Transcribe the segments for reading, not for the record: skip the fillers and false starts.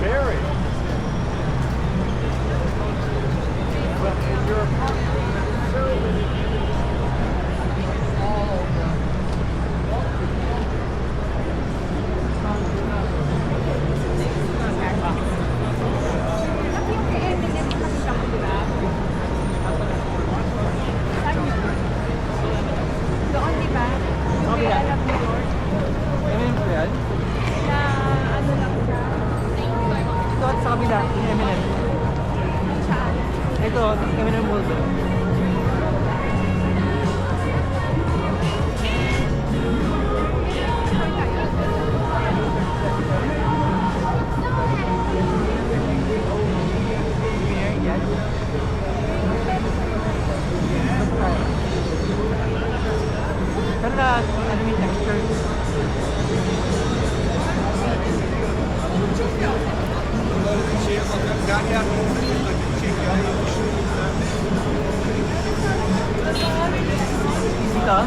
Very. But in your apartment, so many all over. Doon, di ba? Kaya alam mo doon. M&M ba yan? Na ano lang siya. Ito at sa kabila, yung M&M. Saan? Ito, M&M World. Pero na, ano yung texture? Dito?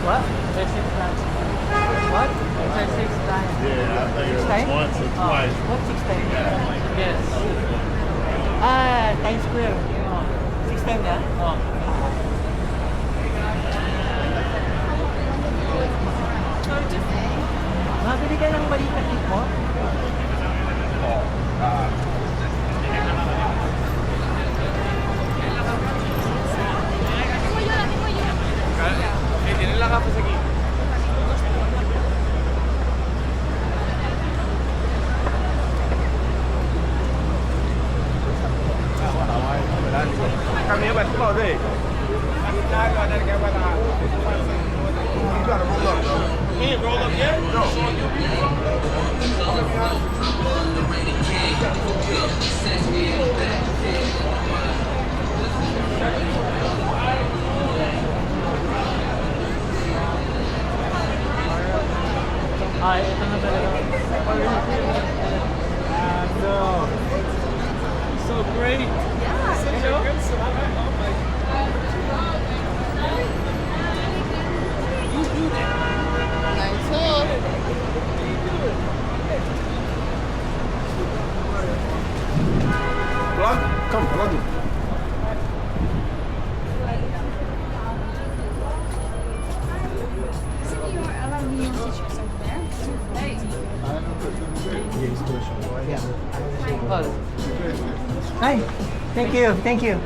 What? There's 6 times. What? There's 6 times. Yeah, I think it was Times? once or twice. What 6 times? Yes. Times Square. 6 times na? Oh. Mabili ka ng maliit na cake mo? Dinala ka pa sa gate. Kami ba ito ba? You gotta roll up, though. Me roll up here? No. Ito na talaga. No. So great. Yeah. Such a good song. Oh my God. Thank you. Thank you.